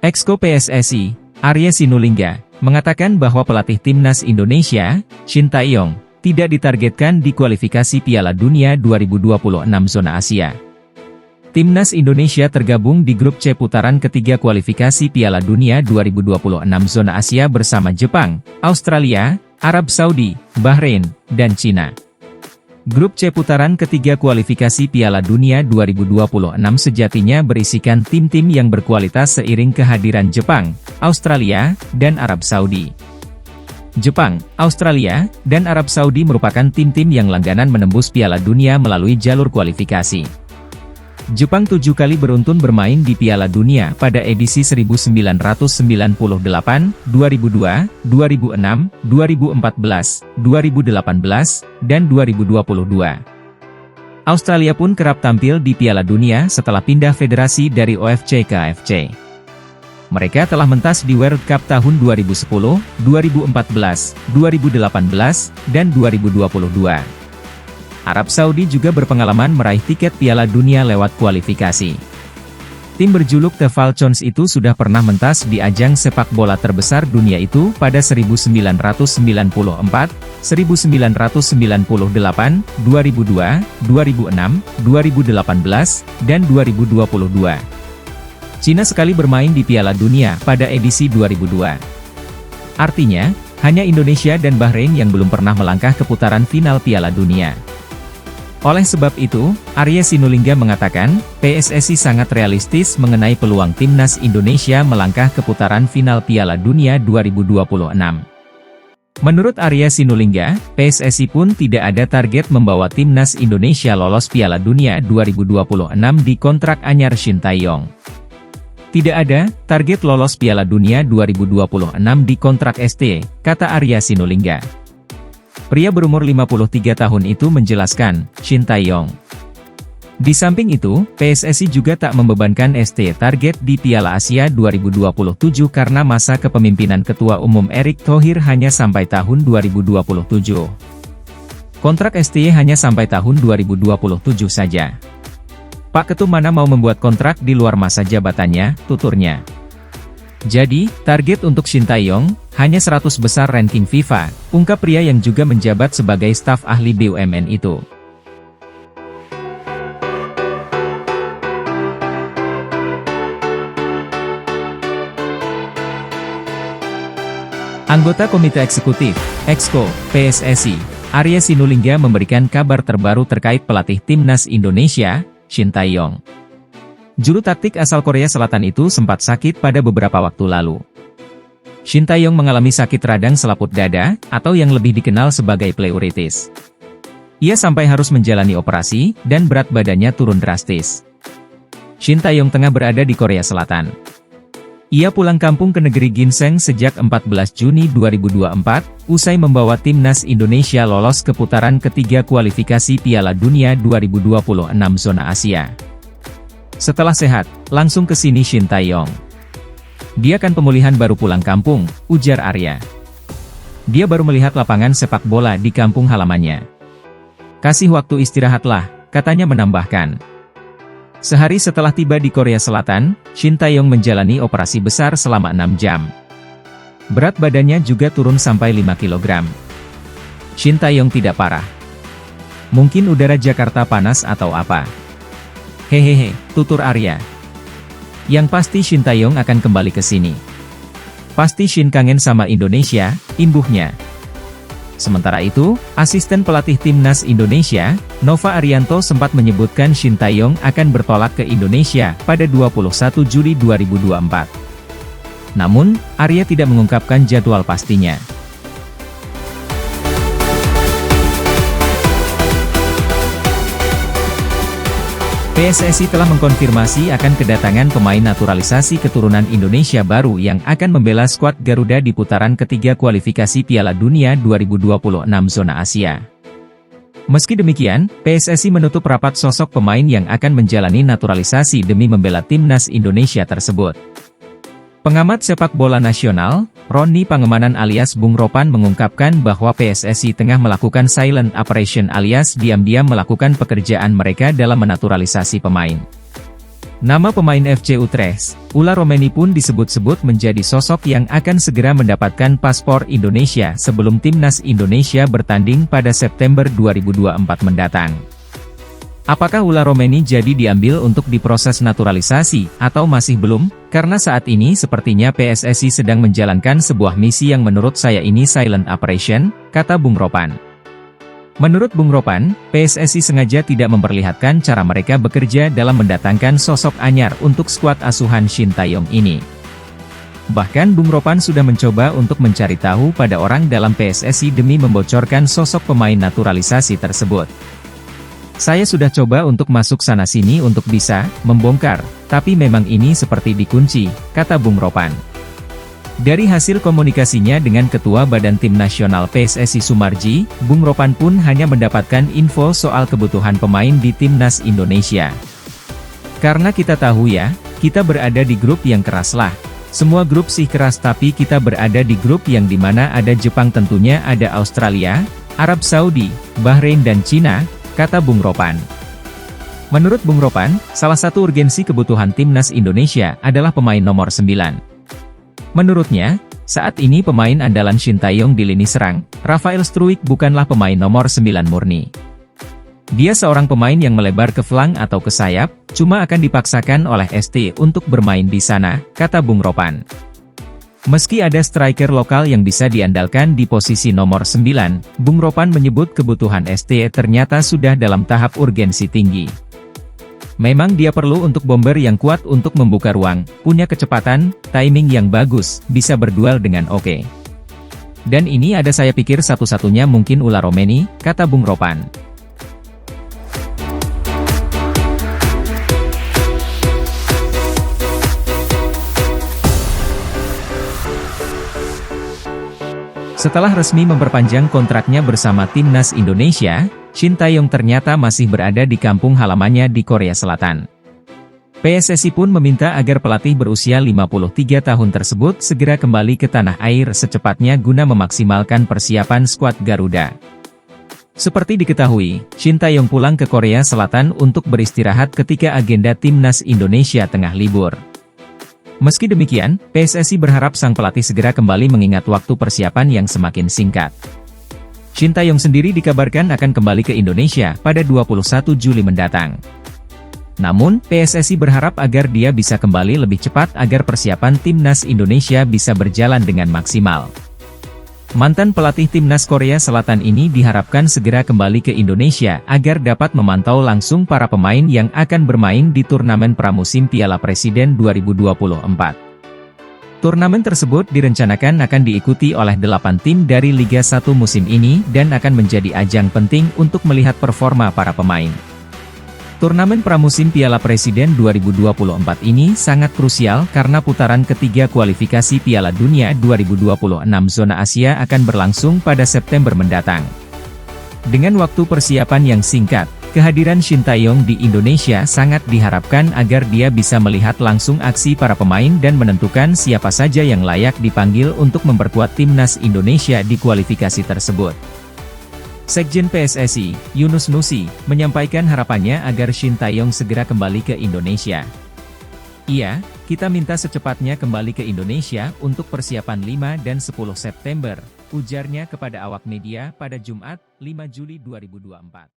Exco PSSI, Arya Sinulinga, mengatakan bahwa pelatih timnas Indonesia, Shin Tae-yong, tidak ditargetkan di kualifikasi Piala Dunia 2026 zona Asia. Timnas Indonesia tergabung di grup C putaran ketiga kualifikasi Piala Dunia 2026 zona Asia bersama Jepang, Australia, Arab Saudi, Bahrain, dan Cina. Grup C putaran ketiga kualifikasi Piala Dunia 2026 sejatinya berisikan tim-tim yang berkualitas seiring kehadiran Jepang, Australia, dan Arab Saudi. Jepang, Australia, dan Arab Saudi merupakan tim-tim yang langganan menembus Piala Dunia melalui jalur kualifikasi. Jepang 7 kali beruntun bermain di Piala Dunia pada edisi 1998, 2002, 2006, 2014, 2018, dan 2022. Australia pun kerap tampil di Piala Dunia setelah pindah federasi dari OFC ke AFC. Mereka telah mentas di World Cup tahun 2010, 2014, 2018, dan 2022. Arab Saudi juga berpengalaman meraih tiket Piala Dunia lewat kualifikasi. Tim berjuluk The Falcons itu sudah pernah mentas di ajang sepak bola terbesar dunia itu pada 1994, 1998, 2002, 2006, 2018, dan 2022. Cina sekali bermain di Piala Dunia pada edisi 2002. Artinya, hanya Indonesia dan Bahrain yang belum pernah melangkah ke putaran final Piala Dunia. Oleh sebab itu, Arya Sinulinga mengatakan, PSSI sangat realistis mengenai peluang timnas Indonesia melangkah ke putaran final Piala Dunia 2026. Menurut Arya Sinulinga, PSSI pun tidak ada target membawa timnas Indonesia lolos Piala Dunia 2026 di kontrak anyar Shin Tae-yong. Tidak ada target lolos Piala Dunia 2026 di kontrak ST, kata Arya Sinulinga. Pria berumur 53 tahun itu menjelaskan, Shin Tae-yong. Di samping itu, PSSI juga tak membebankan ST target di Piala Asia 2027 karena masa kepemimpinan Ketua Umum Erick Thohir hanya sampai tahun 2027. Kontrak ST hanya sampai tahun 2027 saja. Pak Ketum mana mau membuat kontrak di luar masa jabatannya, tuturnya. Jadi, target untuk Shin Tae-yong hanya 100 besar ranking FIFA, ungkap pria yang juga menjabat sebagai staf ahli BUMN itu. Anggota Komite Eksekutif, Exco, PSSI, Arya Sinulinga memberikan kabar terbaru terkait pelatih timnas Indonesia, Shin Tae-yong. Juru taktik asal Korea Selatan itu sempat sakit pada beberapa waktu lalu. Shin Tae-yong mengalami sakit radang selaput dada, atau yang lebih dikenal sebagai pleuritis. Ia sampai harus menjalani operasi, dan berat badannya turun drastis. Shin Tae-yong tengah berada di Korea Selatan. Ia pulang kampung ke negeri Ginseng sejak 14 Juni 2024, usai membawa timnas Indonesia lolos ke putaran ketiga kualifikasi Piala Dunia 2026 zona Asia. Setelah sehat, langsung ke sini Shin Tae-yong. Dia kan pemulihan baru pulang kampung, ujar Arya. Dia baru melihat lapangan sepak bola di kampung halamannya. Kasih waktu istirahatlah, katanya menambahkan. Sehari setelah tiba di Korea Selatan, Shin Tae-yong menjalani operasi besar selama 6 jam. Berat badannya juga turun sampai 5 kg. Shin Tae-yong tidak parah. Mungkin udara Jakarta panas atau apa. Hehehe, tutur Arya. Yang pasti Shin Tae-yong akan kembali ke sini. Pasti Shin kangen sama Indonesia, imbuhnya. Sementara itu, asisten pelatih timnas Indonesia, Nova Arianto sempat menyebutkan Shin Tae-yong akan bertolak ke Indonesia pada 21 Juli 2024. Namun, Arya tidak mengungkapkan jadwal pastinya. PSSI telah mengkonfirmasi akan kedatangan pemain naturalisasi keturunan Indonesia baru yang akan membela skuad Garuda di putaran ketiga kualifikasi Piala Dunia 2026 zona Asia. Meski demikian, PSSI menutup rapat sosok pemain yang akan menjalani naturalisasi demi membela timnas Indonesia tersebut. Pengamat sepak bola nasional, Roni Pangemanan alias Bung Ropan mengungkapkan bahwa PSSI tengah melakukan silent operation alias diam-diam melakukan pekerjaan mereka dalam menaturalisasi pemain. Nama pemain FC Utrecht, Ula Romeni pun disebut-sebut menjadi sosok yang akan segera mendapatkan paspor Indonesia sebelum timnas Indonesia bertanding pada September 2024 mendatang. Apakah Ula Romeni jadi diambil untuk diproses naturalisasi, atau masih belum? Karena saat ini sepertinya PSSI sedang menjalankan sebuah misi yang menurut saya ini silent operation, kata Bung Ropan. Menurut Bung Ropan, PSSI sengaja tidak memperlihatkan cara mereka bekerja dalam mendatangkan sosok anyar untuk skuad asuhan Shin Tae-yong ini. Bahkan Bung Ropan sudah mencoba untuk mencari tahu pada orang dalam PSSI demi membocorkan sosok pemain naturalisasi tersebut. Saya sudah coba untuk masuk sana-sini untuk bisa membongkar, tapi memang ini seperti dikunci, kata Bung Ropan. Dari hasil komunikasinya dengan Ketua Badan Tim Nasional PSSI Sumarji, Bung Ropan pun hanya mendapatkan info soal kebutuhan pemain di Timnas Indonesia. Karena kita tahu ya, kita berada di grup yang keras lah. Semua grup sih keras tapi kita berada di grup yang dimana ada Jepang tentunya ada Australia, Arab Saudi, Bahrain dan Cina, kata Bung Ropan. Menurut Bung Ropan, salah satu urgensi kebutuhan Timnas Indonesia adalah pemain nomor 9. Menurutnya, saat ini pemain andalan Shin Tae-yong di lini serang, Rafael Struijk bukanlah pemain nomor 9 murni. Dia seorang pemain yang melebar ke flank atau ke sayap, cuma akan dipaksakan oleh ST untuk bermain di sana, kata Bung Ropan. Meski ada striker lokal yang bisa diandalkan di posisi nomor 9, Bung Ropan menyebut kebutuhan ST ternyata sudah dalam tahap urgensi tinggi. Memang dia perlu untuk bomber yang kuat untuk membuka ruang, punya kecepatan, timing yang bagus, bisa berduel dengan oke. Dan ini ada saya pikir satu-satunya mungkin Ula Romeni, kata Bung Ropan. Setelah resmi memperpanjang kontraknya bersama Timnas Indonesia, Shin Tae-yong ternyata masih berada di kampung halamannya di Korea Selatan. PSSI pun meminta agar pelatih berusia 53 tahun tersebut segera kembali ke tanah air secepatnya guna memaksimalkan persiapan skuad Garuda. Seperti diketahui, Shin Tae-yong pulang ke Korea Selatan untuk beristirahat ketika agenda Timnas Indonesia tengah libur. Meski demikian, PSSI berharap sang pelatih segera kembali mengingat waktu persiapan yang semakin singkat. Shin Tae-yong sendiri dikabarkan akan kembali ke Indonesia pada 21 Juli mendatang. Namun, PSSI berharap agar dia bisa kembali lebih cepat agar persiapan Timnas Indonesia bisa berjalan dengan maksimal. Mantan pelatih Timnas Korea Selatan ini diharapkan segera kembali ke Indonesia agar dapat memantau langsung para pemain yang akan bermain di turnamen pramusim Piala Presiden 2024. Turnamen tersebut direncanakan akan diikuti oleh 8 tim dari Liga 1 musim ini dan akan menjadi ajang penting untuk melihat performa para pemain. Turnamen pramusim Piala Presiden 2024 ini sangat krusial karena putaran ketiga kualifikasi Piala Dunia 2026 zona Asia akan berlangsung pada September mendatang. Dengan waktu persiapan yang singkat, kehadiran Shin Tae-yong di Indonesia sangat diharapkan agar dia bisa melihat langsung aksi para pemain dan menentukan siapa saja yang layak dipanggil untuk memperkuat Timnas Indonesia di kualifikasi tersebut. Sekjen PSSI, Yunus Nusi, menyampaikan harapannya agar Shin Tae-yong segera kembali ke Indonesia. Iya, kita minta secepatnya kembali ke Indonesia untuk persiapan 5 dan 10 September, ujarnya kepada awak media pada Jumat, 5 Juli 2024.